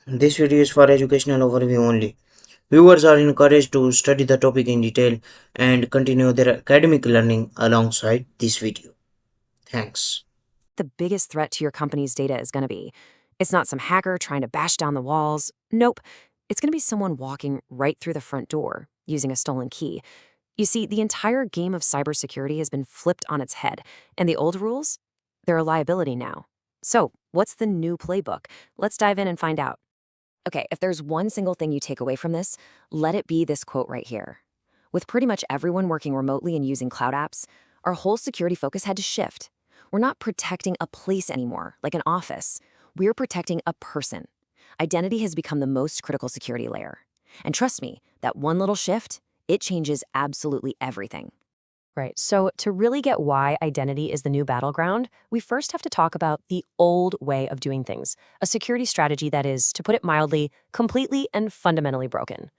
This video is for educational overview only. Viewers are encouraged to study the topic in detail and continue their academic learning alongside this video. Thanks. The biggest threat to your company's data is going to be. It's not some hacker trying to bash down the walls. Nope. It's going to be someone walking right through the front door using a stolen key. You see, the entire game of cybersecurity has been flipped on its head, and the old rules, they're a liability now. So, what's the new playbook? Let's dive in and find out. Okay, if there's one single thing you take away from this, let it be this quote right here. With pretty much everyone working remotely and using cloud apps, our whole security focus had to shift. We're not protecting a place anymore, like an office. We're protecting a person. Identity has become the most critical security layer. And trust me, that one little shift, it changes absolutely everything. Right, so to really get why identity is the new battleground, we first have to talk about the old way of doing things, a security strategy that is, to put it mildly, completely and fundamentally broken.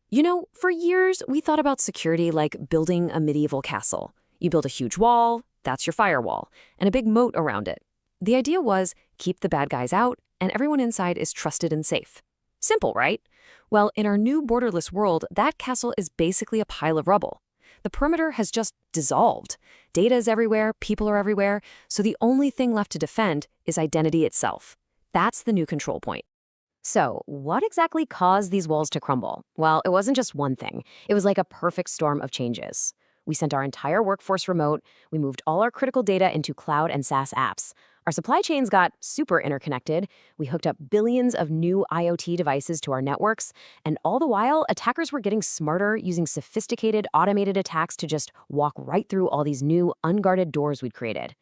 You know, for years, we thought about security like building a medieval castle. You build a huge wall, that's your firewall, and a big moat around it. The idea was keep the bad guys out, and everyone inside is trusted and safe. Simple, right? Well, in our new borderless world, that castle is basically a pile of rubble. The perimeter has just dissolved. Data is everywhere, people are everywhere, so the only thing left to defend is identity itself. That's the new control point. So, what exactly caused these walls to crumble? Well, it wasn't just one thing. It was like a perfect storm of changes. We sent our entire workforce remote, we moved all our critical data into cloud and SaaS apps. Our supply chains got super interconnected, we hooked up billions of new IoT devices to our networks, and all the while, attackers were getting smarter using sophisticated automated attacks to just walk right through all these new unguarded doors we'd created.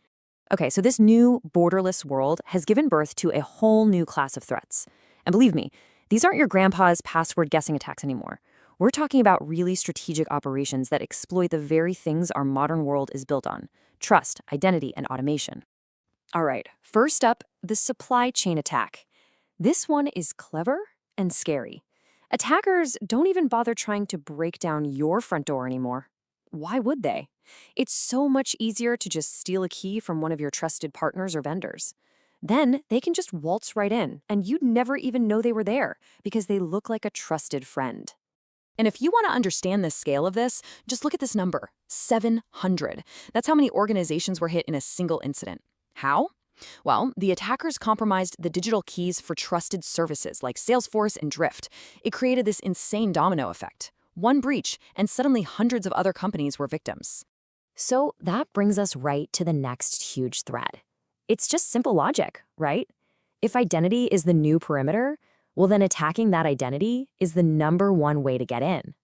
Okay, so this new borderless world has given birth to a whole new class of threats. And believe me, these aren't your grandpa's password guessing attacks anymore. We're talking about really strategic operations that exploit the very things our modern world is built on: trust, identity, and automation. All right, first up, the supply chain attack. This one is clever and scary. Attackers don't even bother trying to break down your front door anymore. Why would they? It's so much easier to just steal a key from one of your trusted partners or vendors. Then they can just waltz right in, and you'd never even know they were there because they look like a trusted friend. And if you want to understand the scale of this, just look at this number, 700. That's how many organizations were hit in a single incident. How? Well, the attackers compromised the digital keys for trusted services like Salesforce and Drift. It created this insane domino effect. One breach, and suddenly hundreds of other companies were victims. So that brings us right to the next huge threat. It's just simple logic, right? If identity is the new perimeter, well, then attacking that identity is the number one way to get in.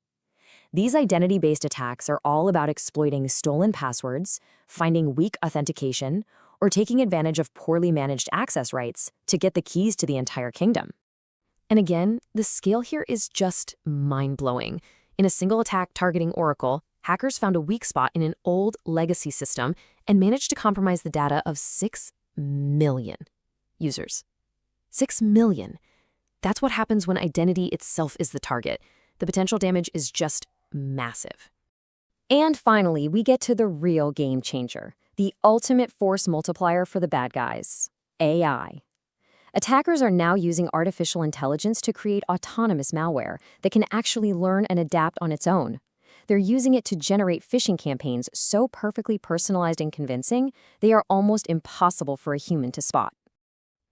These identity-based attacks are all about exploiting stolen passwords, finding weak authentication, or taking advantage of poorly managed access rights to get the keys to the entire kingdom. And again, the scale here is just mind-blowing. In a single attack targeting Oracle, hackers found a weak spot in an old legacy system and managed to compromise the data of 6 million users. 6 million. That's what happens when identity itself is the target. The potential damage is just massive. And finally, we get to the real game changer, the ultimate force multiplier for the bad guys: AI. Attackers are now using artificial intelligence to create autonomous malware that can actually learn and adapt on its own. They're using it to generate phishing campaigns so perfectly personalized and convincing, they are almost impossible for a human to spot.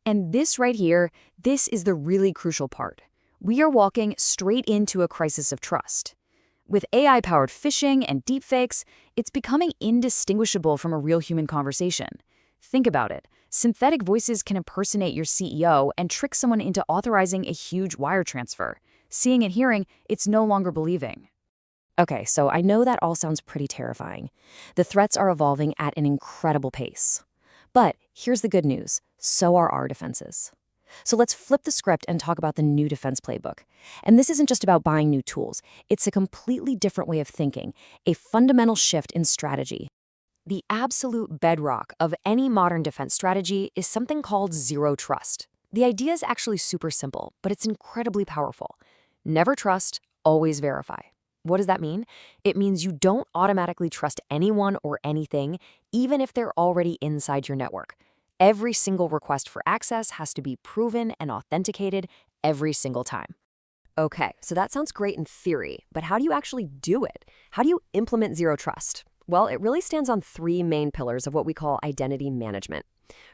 And this right here, this is the really crucial part. We are walking straight into a crisis of trust. With AI-powered phishing and deepfakes, it's becoming indistinguishable from a real human conversation. Think about it. Synthetic voices can impersonate your CEO and trick someone into authorizing a huge wire transfer. Seeing and hearing, it's no longer believing. Okay, so I know that all sounds pretty terrifying. The threats are evolving at an incredible pace. But here's the good news, so are our defenses. So let's flip the script and talk about the new defense playbook. And this isn't just about buying new tools. It's a completely different way of thinking, a fundamental shift in strategy. The absolute bedrock of any modern defense strategy is something called zero trust. The idea is actually super simple, but it's incredibly powerful. Never trust, always verify. What does that mean? It means you don't automatically trust anyone or anything, even if they're already inside your network. Every single request for access has to be proven and authenticated every single time. Okay, so that sounds great in theory, but how do you actually do it? How do you implement zero trust? Well, it really stands on three main pillars of what we call identity management.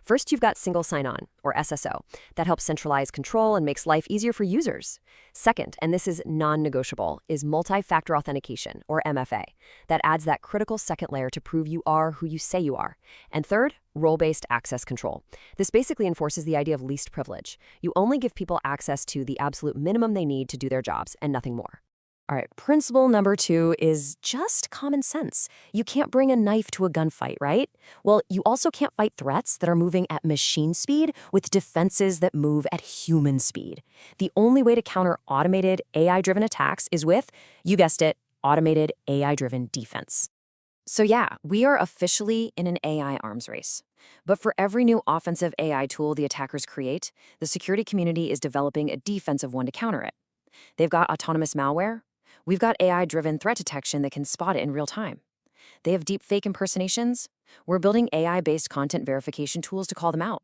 First, you've got single sign-on, or SSO. That helps centralize control and makes life easier for users. Second, and this is non-negotiable, is multi-factor authentication, or MFA. That adds that critical second layer to prove you are who you say you are. And third, role-based access control. This basically enforces the idea of least privilege. You only give people access to the absolute minimum they need to do their jobs and nothing more. All right, principle number 2 is just common sense. You can't bring a knife to a gunfight, right? Well, you also can't fight threats that are moving at machine speed with defenses that move at human speed. The only way to counter automated AI-driven attacks is with, you guessed it, automated AI-driven defense. So yeah, we are officially in an AI arms race. But for every new offensive AI tool the attackers create, the security community is developing a defensive one to counter it. They've got autonomous malware. We've got AI-driven threat detection that can spot it in real time. They have deepfake impersonations. We're building AI-based content verification tools to call them out.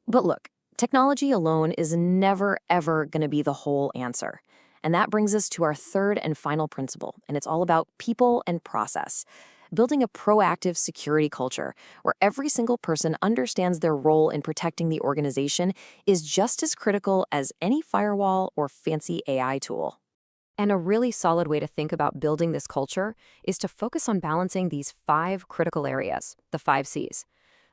But look, technology alone is never, ever going to be the whole answer. And that brings us to our third and final principle, and it's all about people and process. Building a proactive security culture where every single person understands their role in protecting the organization is just as critical as any firewall or fancy AI tool. And a really solid way to think about building this culture is to focus on balancing these 5 critical areas, the 5 C's.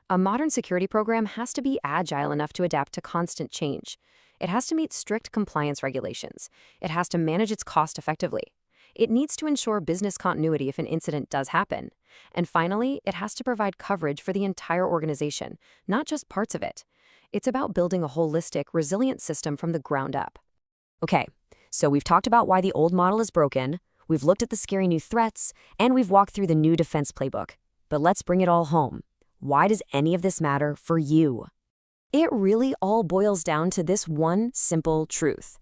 A modern security program has to be agile enough to adapt to constant change. It has to meet strict compliance regulations. It has to manage its cost effectively. It needs to ensure business continuity if an incident does happen. And finally, it has to provide coverage for the entire organization, not just parts of it. It's about building a holistic, resilient system from the ground up. Okay, so we've talked about why the old model is broken, we've looked at the scary new threats, and we've walked through the new defense playbook. But let's bring it all home. Why does any of this matter for you? It really all boils down to this one simple truth.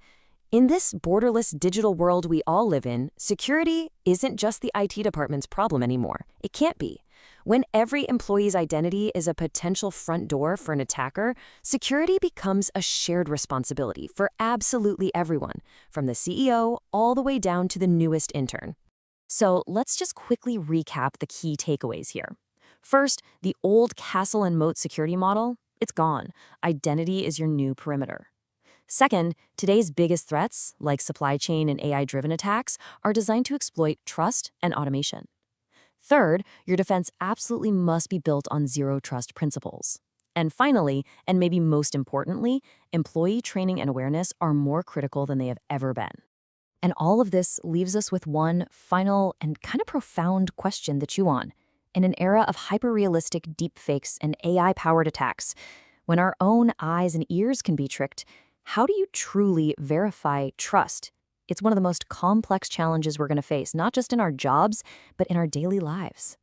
In this borderless digital world we all live in, security isn't just the IT department's problem anymore. It can't be. When every employee's identity is a potential front door for an attacker, security becomes a shared responsibility for absolutely everyone, from the CEO all the way down to the newest intern. So let's just quickly recap the key takeaways here. First, the old castle and moat security model, it's gone. Identity is your new perimeter. Second, today's biggest threats, like supply chain and AI-driven attacks, are designed to exploit trust and automation. Third, your defense absolutely must be built on zero trust principles. And finally, and maybe most importantly, employee training and awareness are more critical than they have ever been. And all of this leaves us with one final and kind of profound question to chew on. In an era of hyper-realistic deepfakes and AI-powered attacks, when our own eyes and ears can be tricked, how do you truly verify trust? It's one of the most complex challenges we're going to face, not just in our jobs, but in our daily lives.